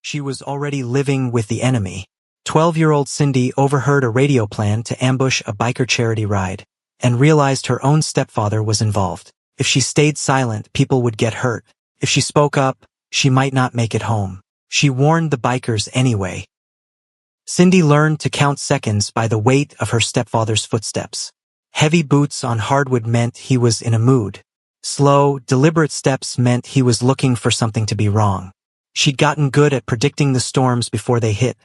She was already living with the enemy. 12-year-old Cindy overheard a radio plan to ambush a biker charity ride and realized her own stepfather was involved. If she stayed silent, people would get hurt. If she spoke up, she might not make it home. She warned the bikers anyway. Cindy learned to count seconds by the weight of her stepfather's footsteps. Heavy boots on hardwood meant he was in a mood. Slow, deliberate steps meant he was looking for something to be wrong. She'd gotten good at predicting the storms before they hit.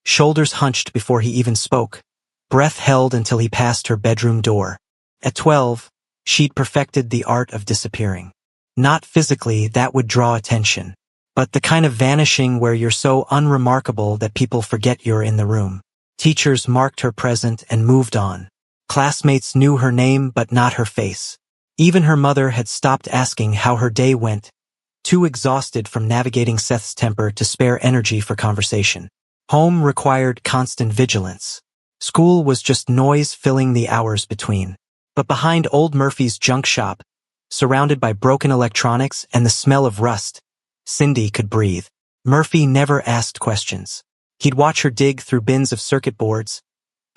Shoulders hunched before he even spoke. Breath held until he passed her bedroom door. At 12, she'd perfected the art of disappearing. Not physically, that would draw attention, but the kind of vanishing where you're so unremarkable that people forget you're in the room. Teachers marked her present and moved on. Classmates knew her name but not her face. Even her mother had stopped asking how her day went, too exhausted from navigating Seth's temper to spare energy for conversation. Home required constant vigilance. School was just noise filling the hours between. But behind old Murphy's junk shop, surrounded by broken electronics and the smell of rust, Cindy could breathe. Murphy never asked questions. He'd watch her dig through bins of circuit boards,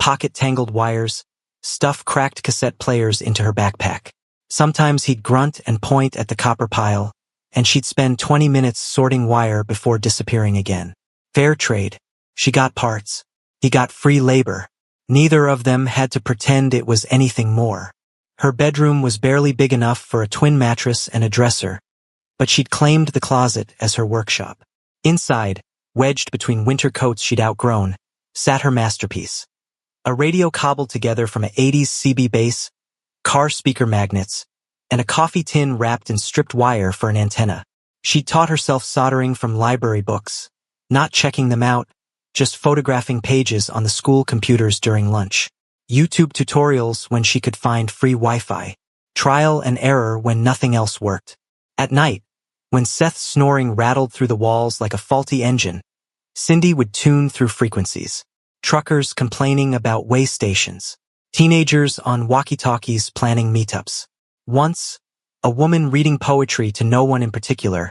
pocket tangled wires, stuff cracked cassette players into her backpack. Sometimes he'd grunt and point at the copper pile, and she'd spend 20 minutes sorting wire before disappearing again. Fair trade. She got parts. He got free labor. Neither of them had to pretend it was anything more. Her bedroom was barely big enough for a twin mattress and a dresser, but she'd claimed the closet as her workshop. Inside, wedged between winter coats she'd outgrown, sat her masterpiece. A radio cobbled together from an 80s CB bass, car speaker magnets, and a coffee tin wrapped in stripped wire for an antenna. She'd taught herself soldering from library books, not checking them out, just photographing pages on the school computers during lunch. YouTube tutorials when she could find free Wi-Fi. Trial and error when nothing else worked. At night, when Seth's snoring rattled through the walls like a faulty engine, Cindy would tune through frequencies. Truckers complaining about way stations. Teenagers on walkie-talkies planning meetups. Once, a woman reading poetry to no one in particular,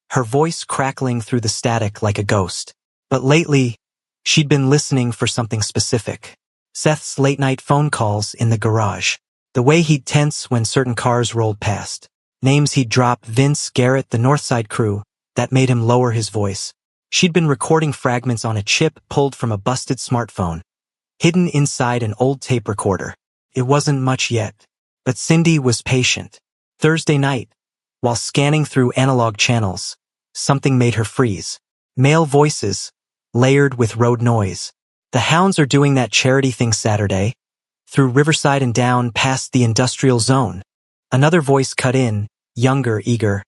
her voice crackling through the static like a ghost. But lately, she'd been listening for something specific. Seth's late-night phone calls in the garage. The way he'd tense when certain cars rolled past. Names he'd drop: Vince, Garrett, the Northside crew, that made him lower his voice. She'd been recording fragments on a chip pulled from a busted smartphone, hidden inside an old tape recorder. It wasn't much yet, but Cindy was patient. Thursday night, while scanning through analog channels, something made her freeze. Male voices, layered with road noise. The Hounds are doing that charity thing Saturday, through Riverside and down past the industrial zone. Another voice cut in, younger, eager.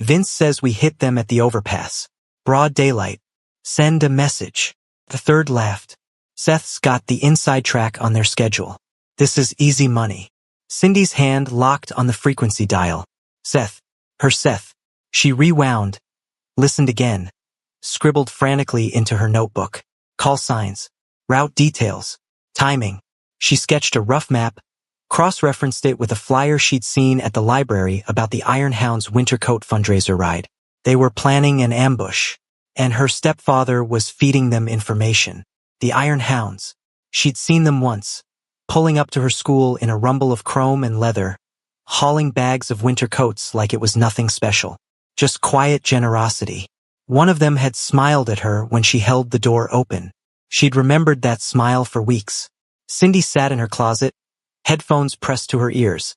Vince says we hit them at the overpass. Broad daylight. Send a message. The third laughed. Seth's got the inside track on their schedule. This is easy money. Cindy's hand locked on the frequency dial. Seth. Her Seth. She rewound, listened again, scribbled frantically into her notebook. Call signs. Route details. Timing. She sketched a rough map, cross-referenced it with a flyer she'd seen at the library about the Iron Hounds winter coat fundraiser ride. They were planning an ambush, and her stepfather was feeding them information. The Iron Hounds. She'd seen them once, pulling up to her school in a rumble of chrome and leather, hauling bags of winter coats like it was nothing special. Just quiet generosity. One of them had smiled at her when she held the door open. She'd remembered that smile for weeks. Cindy sat in her closet, headphones pressed to her ears,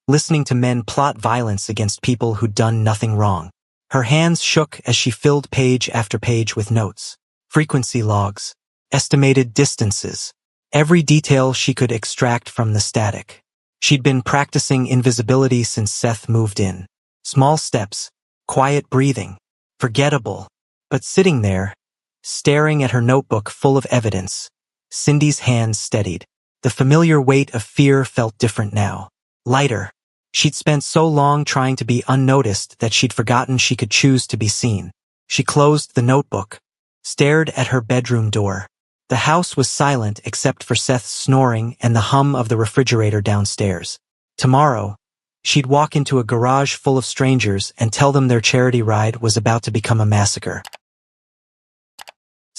listening to men plot violence against people who'd done nothing wrong. Her hands shook as she filled page after page with notes. Frequency logs. Estimated distances. Every detail she could extract from the static. She'd been practicing invisibility since Seth moved in. Small steps. Quiet breathing. Forgettable. But sitting there, staring at her notebook full of evidence, Cindy's hands steadied. The familiar weight of fear felt different now. Lighter. She'd spent so long trying to be unnoticed that she'd forgotten she could choose to be seen. She closed the notebook, stared at her bedroom door. The house was silent except for Seth's snoring and the hum of the refrigerator downstairs. Tomorrow, she'd walk into a garage full of strangers and tell them their charity ride was about to become a massacre.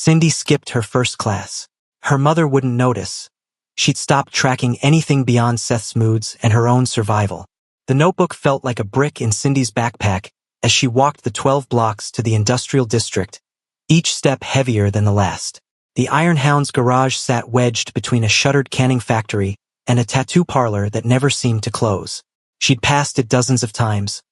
Cindy skipped her first class. Her mother wouldn't notice. She'd stopped tracking anything beyond Seth's moods and her own survival. The notebook felt like a brick in Cindy's backpack as she walked the 12 blocks to the industrial district, each step heavier than the last. The Ironhound's garage sat wedged between a shuttered canning factory and a tattoo parlor that never seemed to close. She'd passed it dozens of times,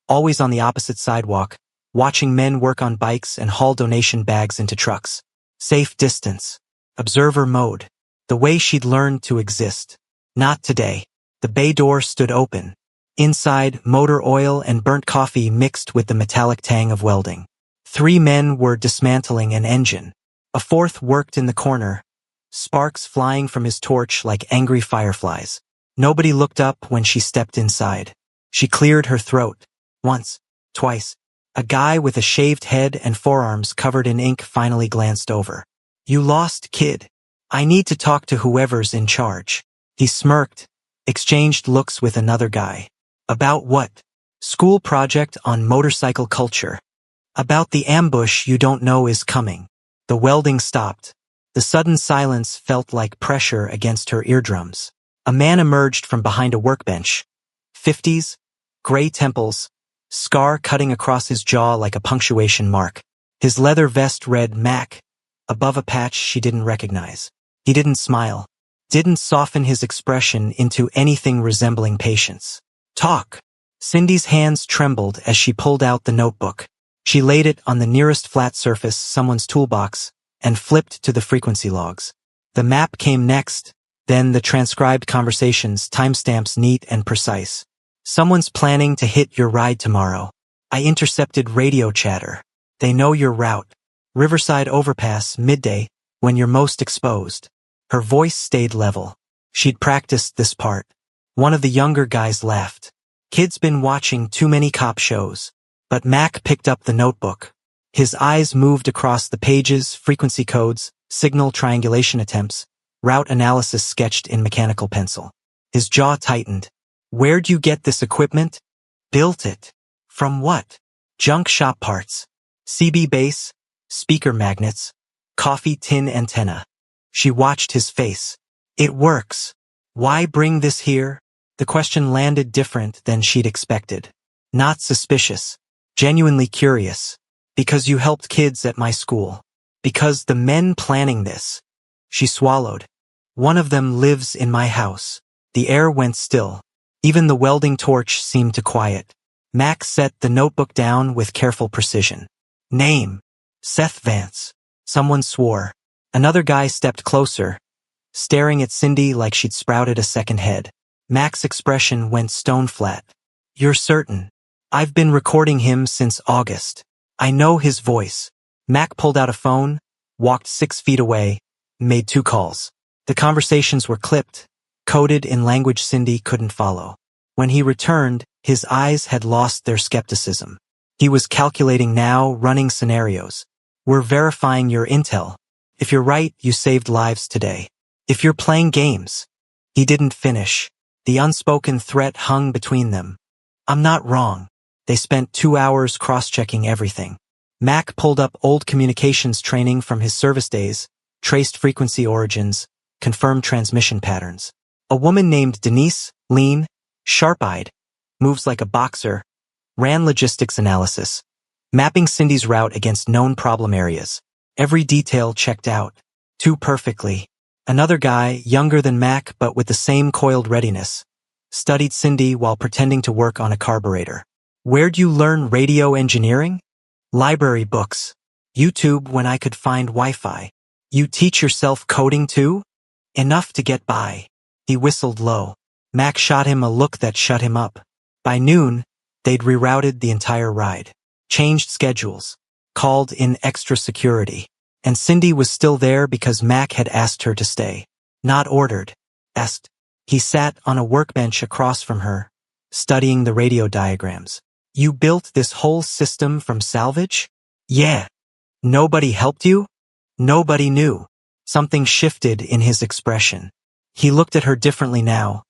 always on the opposite sidewalk, watching men work on bikes and haul donation bags into trucks. Safe distance. Observer mode. The way she'd learned to exist. Not today. The bay door stood open. Inside, motor oil and burnt coffee mixed with the metallic tang of welding. 3 men were dismantling an engine. A 4th worked in the corner, sparks flying from his torch like angry fireflies. Nobody looked up when she stepped inside. She cleared her throat. Once, twice. A guy with a shaved head and forearms covered in ink finally glanced over. "You lost, kid. I need to talk to whoever's in charge." He smirked, exchanged looks with another guy. "About what?" "School project on motorcycle culture. About the ambush you don't know is coming." The welding stopped. The sudden silence felt like pressure against her eardrums. A man emerged from behind a workbench. 50s, gray temples, scar cutting across his jaw like a punctuation mark. His leather vest read Mac, above a patch she didn't recognize. He didn't smile, didn't soften his expression into anything resembling patience. "Talk." Cindy's hands trembled as she pulled out the notebook. She laid it on the nearest flat surface, someone's toolbox, and flipped to the frequency logs. The map came next, then the transcribed conversations, timestamps neat and precise. "Someone's planning to hit your ride tomorrow. I intercepted radio chatter. They know your route. Riverside Overpass, midday, when you're most exposed." Her voice stayed level. She'd practiced this part. One of the younger guys laughed. "Kid's been watching too many cop shows." But Mac picked up the notebook. His eyes moved across the pages, frequency codes, signal triangulation attempts, route analysis sketched in mechanical pencil. His jaw tightened. "Where'd you get this equipment?" "Built it." "From what?" "Junk shop parts. CB base, speaker magnets, coffee tin antenna." She watched his face. "It works. Why bring this here?" The question landed different than she'd expected. Not suspicious. Genuinely curious. "Because you helped kids at my school. Because the men planning this." She swallowed. "One of them lives in my house." The air went still. Even the welding torch seemed to quiet. Mac set the notebook down with careful precision. "Name." "Seth Vance." Someone swore. Another guy stepped closer, staring at Cindy like she'd sprouted a second head. Mac's expression went stone flat. "You're certain?" "I've been recording him since August. I know his voice." Mac pulled out a phone, walked 6 feet away, made 2 calls. The conversations were clipped, coded in language Cindy couldn't follow. When he returned, his eyes had lost their skepticism. He was calculating now, running scenarios. "We're verifying your intel. If you're right, you saved lives today. If you're playing games." He didn't finish. The unspoken threat hung between them. "I'm not wrong." They spent 2 hours cross-checking everything. Mac pulled up old communications training from his service days, traced frequency origins, confirmed transmission patterns. A woman named Denise, lean, sharp-eyed, moves like a boxer, ran logistics analysis, mapping Cindy's route against known problem areas. Every detail checked out. Too perfectly. Another guy, younger than Mac but with the same coiled readiness, studied Cindy while pretending to work on a carburetor. "Where'd you learn radio engineering?" "Library books. YouTube when I could find Wi-Fi." "You teach yourself coding too?" "Enough to get by." He whistled low. Mac shot him a look that shut him up. By noon, they'd rerouted the entire ride, changed schedules, called in extra security. And Cindy was still there because Mac had asked her to stay. Not ordered. Asked. He sat on a workbench across from her, studying the radio diagrams. "You built this whole system from salvage?" "Yeah." "Nobody helped you?" "Nobody knew." Something shifted in his expression. He looked at her differently now,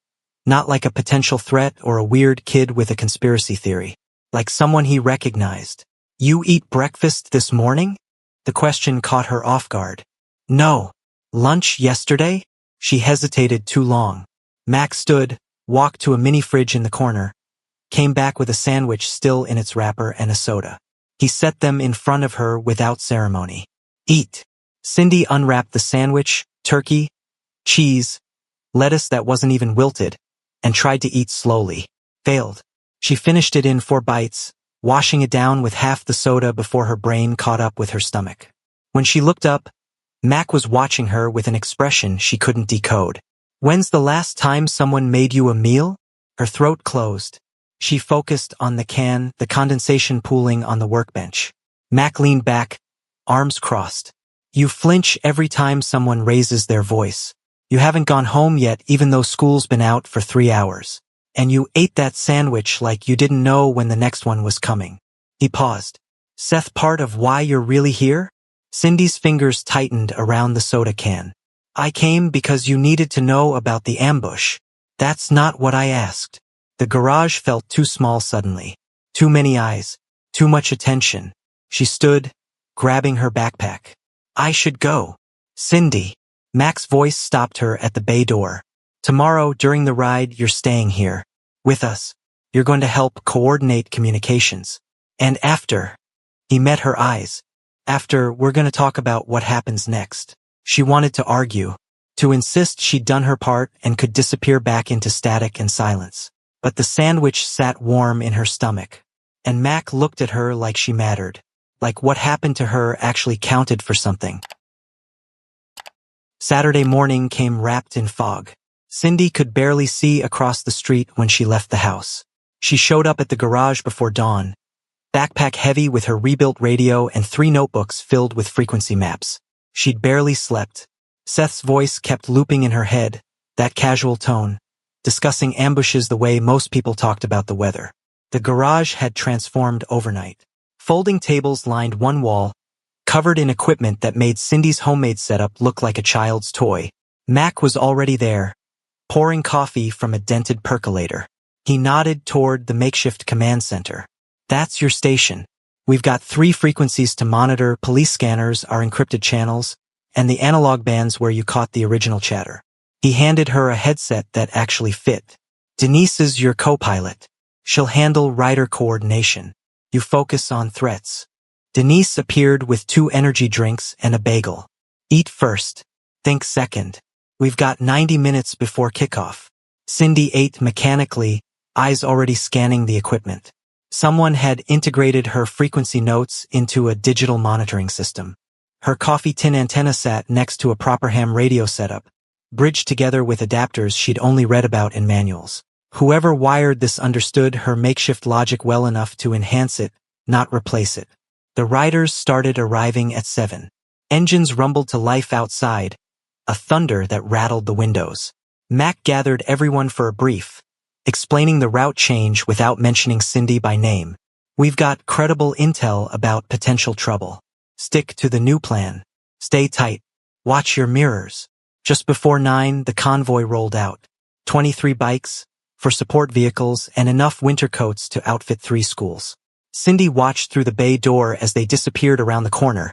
not like a potential threat or a weird kid with a conspiracy theory, like someone he recognized. "You eat breakfast this morning?" The question caught her off guard. No. Lunch yesterday? She hesitated too long. Mac stood, walked to a mini fridge in the corner, came back with a sandwich still in its wrapper and a soda. He set them in front of her without ceremony. Eat. Cindy unwrapped the sandwich, turkey, cheese, lettuce that wasn't even wilted, and tried to eat slowly. Failed. She finished it in 4 bites, washing it down with half the soda before her brain caught up with her stomach. When she looked up, Mac was watching her with an expression she couldn't decode. When's the last time someone made you a meal? Her throat closed. She focused on the can, the condensation pooling on the workbench. Mac leaned back, arms crossed. You flinch every time someone raises their voice. You haven't gone home yet even though school's been out for 3 hours. And you ate that sandwich like you didn't know when the next one was coming. He paused. Seth, part of why you're really here? Cindy's fingers tightened around the soda can. I came because you needed to know about the ambush. That's not what I asked. The garage felt too small suddenly. Too many eyes. Too much attention. She stood, grabbing her backpack. I should go. Cindy. Mac's voice stopped her at the bay door. Tomorrow, during the ride, you're staying here. With us. You're going to help coordinate communications. And after. He met her eyes. After, we're going to talk about what happens next. She wanted to argue. To insist she'd done her part and could disappear back into static and silence. But the sandwich sat warm in her stomach. And Mac looked at her like she mattered. Like what happened to her actually counted for something. Saturday morning came wrapped in fog. Cindy could barely see across the street when she left the house. She showed up at the garage before dawn, backpack heavy with her rebuilt radio and 3 notebooks filled with frequency maps. She'd barely slept. Seth's voice kept looping in her head, that casual tone, discussing ambushes the way most people talked about the weather. The garage had transformed overnight. Folding tables lined one wall, covered in equipment that made Cindy's homemade setup look like a child's toy. Mac was already there, pouring coffee from a dented percolator. He nodded toward the makeshift command center. That's your station. We've got 3 frequencies to monitor, police scanners, our encrypted channels, and the analog bands where you caught the original chatter. He handed her a headset that actually fit. Denise is your co-pilot. She'll handle rider coordination. You focus on threats. Denise appeared with 2 energy drinks and a bagel. Eat first. Think second. We've got 90 minutes before kickoff. Cindy ate mechanically, eyes already scanning the equipment. Someone had integrated her frequency notes into a digital monitoring system. Her coffee tin antenna sat next to a proper ham radio setup, bridged together with adapters she'd only read about in manuals. Whoever wired this understood her makeshift logic well enough to enhance it, not replace it. The riders started arriving at 7. Engines rumbled to life outside, a thunder that rattled the windows. Mac gathered everyone for a brief, explaining the route change without mentioning Cindy by name. We've got credible intel about potential trouble. Stick to the new plan. Stay tight. Watch your mirrors. Just before 9, the convoy rolled out. 23 bikes, for support vehicles, and enough winter coats to outfit 3 schools. Cindy watched through the bay door as they disappeared around the corner,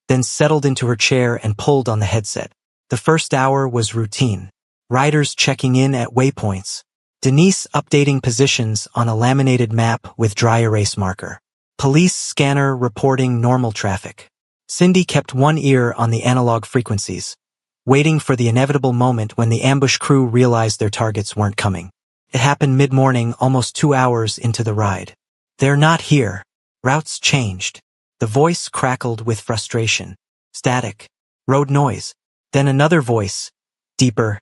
then settled into her chair and pulled on the headset. The first hour was routine. Riders checking in at waypoints. Denise updating positions on a laminated map with dry erase marker. Police scanner reporting normal traffic. Cindy kept one ear on the analog frequencies, waiting for the inevitable moment when the ambush crew realized their targets weren't coming. It happened mid-morning, almost 2 hours into the ride. They're not here. Routes changed. The voice crackled with frustration. Static. Road noise. Then another voice. Deeper.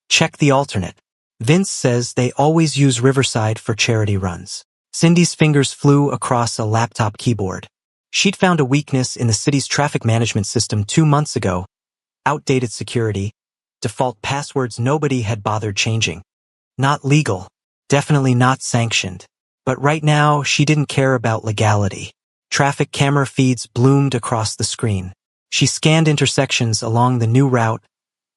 Check the alternate. Vince says they always use Riverside for charity runs. Cindy's fingers flew across a laptop keyboard. She'd found a weakness in the city's traffic management system 2 months ago. Outdated security. Default passwords nobody had bothered changing. Not legal. Definitely not sanctioned. But right now, she didn't care about legality. Traffic camera feeds bloomed across the screen. She scanned intersections along the new route,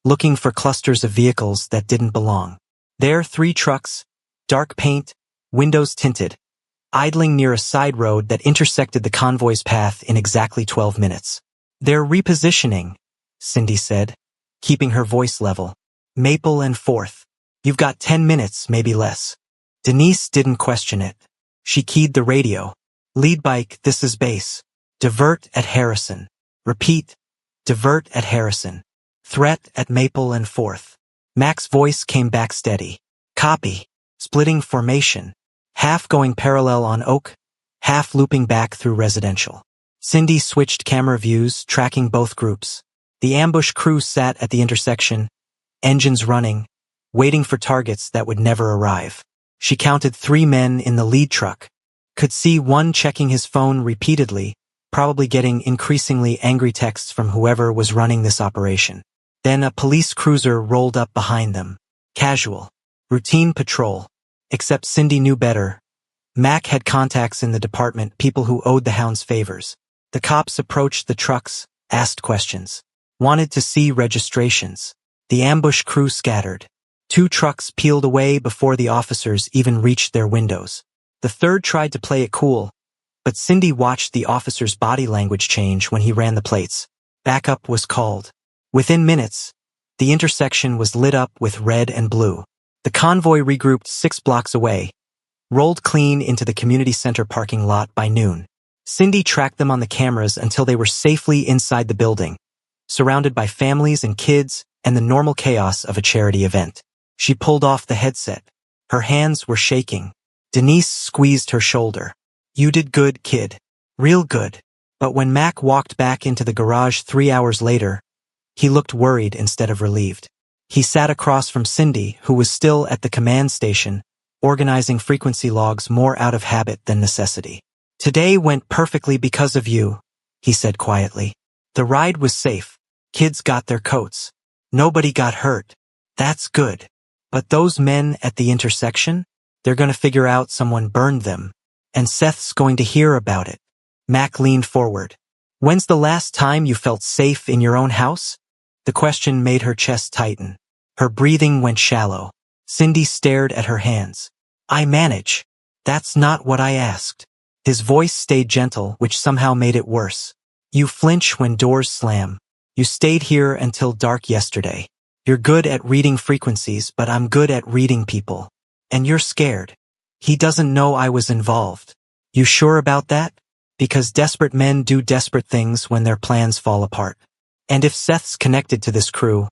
looking for clusters of vehicles that didn't belong. There, 3 trucks, dark paint, windows tinted, idling near a side road that intersected the convoy's path in exactly 12 minutes. They're repositioning, Cindy said, keeping her voice level. Maple and 4th. You've got 10 minutes, maybe less. Denise didn't question it. She keyed the radio. Lead bike, this is base. Divert at Harrison. Repeat. Divert at Harrison. Threat at Maple and 4th. Mac's voice came back steady. Copy. Splitting formation. Half going parallel on Oak, half looping back through residential. Cindy switched camera views, tracking both groups. The ambush crew sat at the intersection, engines running, waiting for targets that would never arrive. She counted 3 men in the lead truck. Could see one checking his phone repeatedly, probably getting increasingly angry texts from whoever was running this operation. Then a police cruiser rolled up behind them. Casual. Routine patrol. Except Cindy knew better. Mac had contacts in the department, people who owed the hounds favors. The cops approached the trucks, asked questions. Wanted to see registrations. The ambush crew scattered. 2 trucks peeled away before the officers even reached their windows. The 3rd tried to play it cool, but Cindy watched the officer's body language change when he ran the plates. Backup was called. Within minutes, the intersection was lit up with red and blue. The convoy regrouped 6 blocks away, rolled clean into the community center parking lot by noon. Cindy tracked them on the cameras until they were safely inside the building, surrounded by families and kids and the normal chaos of a charity event. She pulled off the headset. Her hands were shaking. Denise squeezed her shoulder. You did good, kid. Real good. But when Mac walked back into the garage 3 hours later, he looked worried instead of relieved. He sat across from Cindy, who was still at the command station, organizing frequency logs more out of habit than necessity. Today went perfectly because of you, he said quietly. The ride was safe. Kids got their coats. Nobody got hurt. That's good. But those men at the intersection? They're going to figure out someone burned them. And Seth's going to hear about it. Mac leaned forward. When's the last time you felt safe in your own house? The question made her chest tighten. Her breathing went shallow. Cindy stared at her hands. I manage. That's not what I asked. His voice stayed gentle, which somehow made it worse. You flinch when doors slam. You stayed here until dark yesterday. You're good at reading frequencies, but I'm good at reading people. And you're scared. He doesn't know I was involved. You sure about that? Because desperate men do desperate things when their plans fall apart. And if Seth's connected to this crew,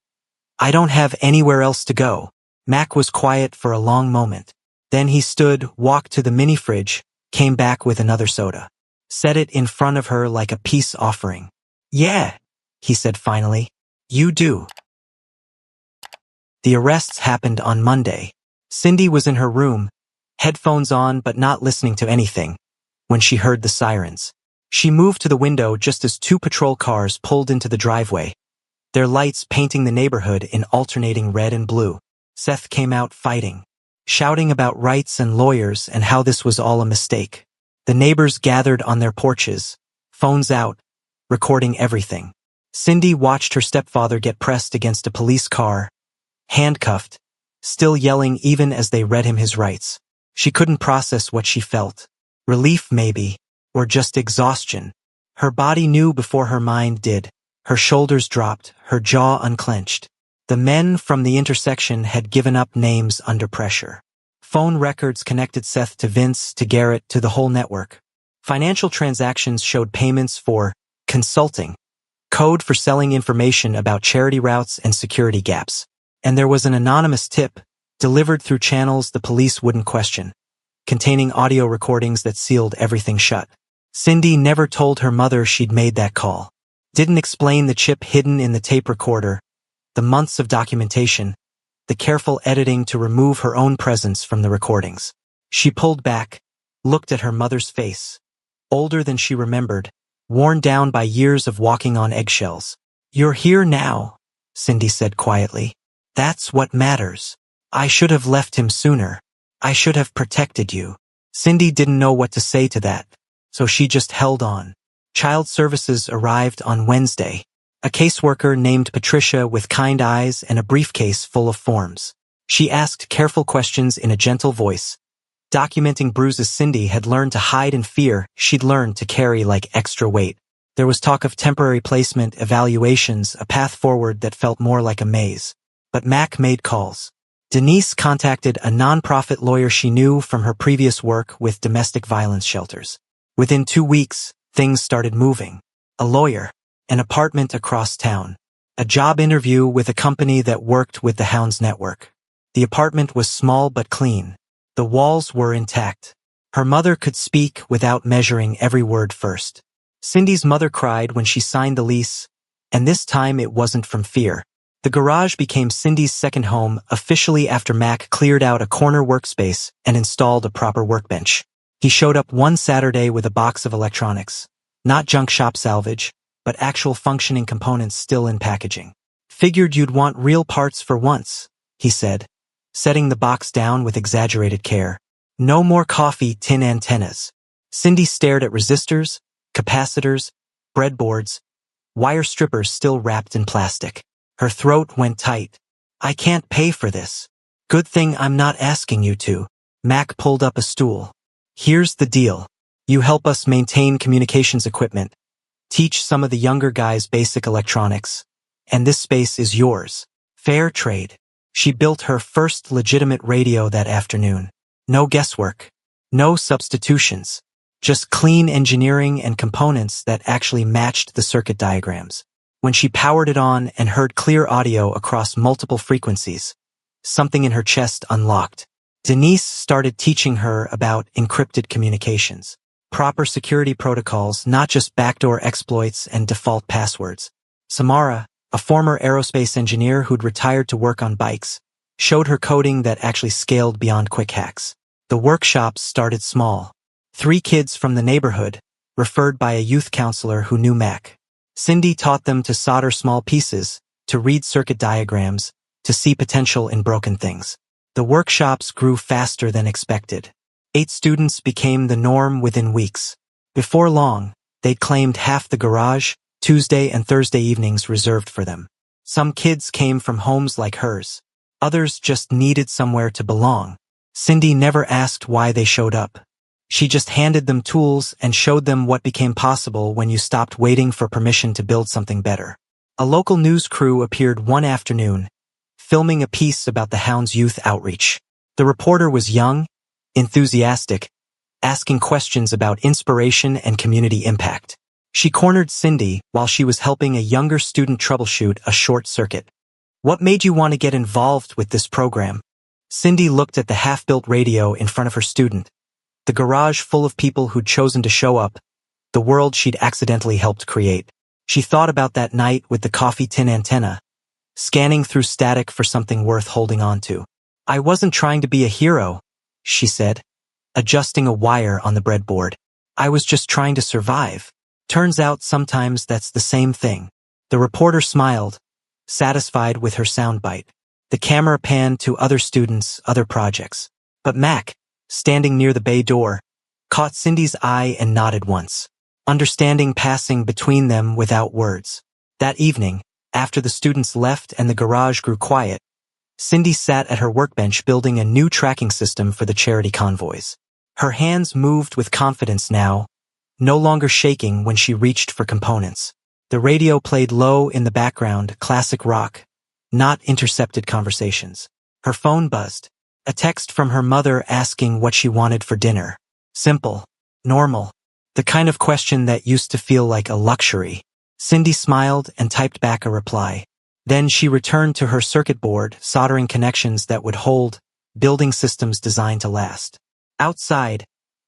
I don't have anywhere else to go. Mac was quiet for a long moment. Then he stood, walked to the mini fridge, came back with another soda. Set it in front of her like a peace offering. Yeah, he said finally. You do. The arrests happened on Monday. Cindy was in her room, headphones on but not listening to anything, when she heard the sirens. She moved to the window just as 2 patrol cars pulled into the driveway, their lights painting the neighborhood in alternating red and blue. Seth came out fighting, shouting about rights and lawyers and how this was all a mistake. The neighbors gathered on their porches, phones out, recording everything. Cindy watched her stepfather get pressed against a police car, handcuffed, still yelling even as they read him his rights. She couldn't process what she felt. Relief maybe, or just exhaustion. Her body knew before her mind did. Her shoulders dropped, her jaw unclenched. The men from the intersection had given up names under pressure. Phone records connected Seth to Vince, to Garrett, to the whole network. Financial transactions showed payments for consulting, code for selling information about charity routes and security gaps. And there was an anonymous tip, delivered through channels the police wouldn't question, containing audio recordings that sealed everything shut. Cindy never told her mother she'd made that call. Didn't explain the chip hidden in the tape recorder, the months of documentation, the careful editing to remove her own presence from the recordings. She pulled back, looked at her mother's face, older than she remembered, worn down by years of walking on eggshells. You're here now, Cindy said quietly. That's what matters. I should have left him sooner. I should have protected you. Cindy didn't know what to say to that, so she just held on. Child Services arrived on Wednesday. A caseworker named Patricia with kind eyes and a briefcase full of forms. She asked careful questions in a gentle voice, documenting bruises Cindy had learned to hide in fear she'd learned to carry like extra weight. There was talk of temporary placement, evaluations, a path forward that felt more like a maze. But Mac made calls. Denise contacted a nonprofit lawyer she knew from her previous work with domestic violence shelters. Within 2 weeks, things started moving. A lawyer, an apartment across town, a job interview with a company that worked with the Hounds network. The apartment was small but clean. The walls were intact. Her mother could speak without measuring every word first. Cindy's mother cried when she signed the lease, and this time it wasn't from fear. The garage became Cindy's second home officially after Mac cleared out a corner workspace and installed a proper workbench. He showed up one Saturday with a box of electronics. Not junk shop salvage, but actual functioning components still in packaging. Figured you'd want real parts for once, he said, setting the box down with exaggerated care. No more coffee tin antennas. Cindy stared at resistors, capacitors, breadboards, wire strippers still wrapped in plastic. Her throat went tight. I can't pay for this. Good thing I'm not asking you to. Mac pulled up a stool. Here's the deal. You help us maintain communications equipment, teach some of the younger guys basic electronics, and this space is yours. Fair trade. She built her first legitimate radio that afternoon. No guesswork. No substitutions. Just clean engineering and components that actually matched the circuit diagrams. When she powered it on and heard clear audio across multiple frequencies, something in her chest unlocked. Denise started teaching her about encrypted communications, proper security protocols, not just backdoor exploits and default passwords. Samara, a former aerospace engineer who'd retired to work on bikes, showed her coding that actually scaled beyond quick hacks. The workshops started small. 3 kids from the neighborhood, referred by a youth counselor who knew Mac. Cindy taught them to solder small pieces, to read circuit diagrams, to see potential in broken things. The workshops grew faster than expected. 8 students became the norm within weeks. Before long, they'd claimed half the garage, Tuesday and Thursday evenings reserved for them. Some kids came from homes like hers. Others just needed somewhere to belong. Cindy never asked why they showed up. She just handed them tools and showed them what became possible when you stopped waiting for permission to build something better. A local news crew appeared one afternoon, filming a piece about the Hounds youth outreach. The reporter was young, enthusiastic, asking questions about inspiration and community impact. She cornered Cindy while she was helping a younger student troubleshoot a short circuit. What made you want to get involved with this program? Cindy looked at the half-built radio in front of her student. The garage full of people who'd chosen to show up, the world she'd accidentally helped create. She thought about that night with the coffee tin antenna, scanning through static for something worth holding on to. I wasn't trying to be a hero, she said, adjusting a wire on the breadboard. I was just trying to survive. Turns out sometimes that's the same thing. The reporter smiled, satisfied with her soundbite. The camera panned to other students, other projects. But Mac, standing near the bay door, caught Cindy's eye and nodded once, understanding passing between them without words. That evening, after the students left and the garage grew quiet, Cindy sat at her workbench building a new tracking system for the charity convoys. Her hands moved with confidence now, no longer shaking when she reached for components. The radio played low in the background, classic rock, not intercepted conversations. Her phone buzzed. A text from her mother asking what she wanted for dinner. Simple, normal, the kind of question that used to feel like a luxury. Cindy smiled and typed back a reply. Then she returned to her circuit board, soldering connections that would hold, building systems designed to last. Outside,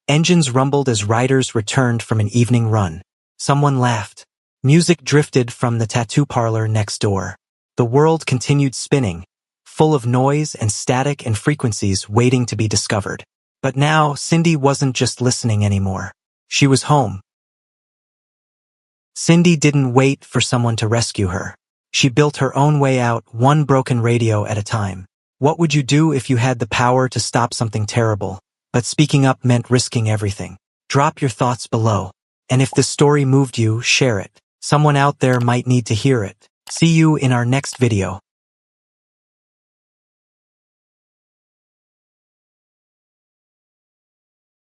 engines rumbled as riders returned from an evening run. Someone laughed. Music drifted from the tattoo parlor next door. The world continued spinning, full of noise and static and frequencies waiting to be discovered. But now, Cindy wasn't just listening anymore. She was home. Cindy didn't wait for someone to rescue her. She built her own way out, one broken radio at a time. What would you do if you had the power to stop something terrible, but speaking up meant risking everything? Drop your thoughts below. And if this story moved you, share it. Someone out there might need to hear it. See you in our next video.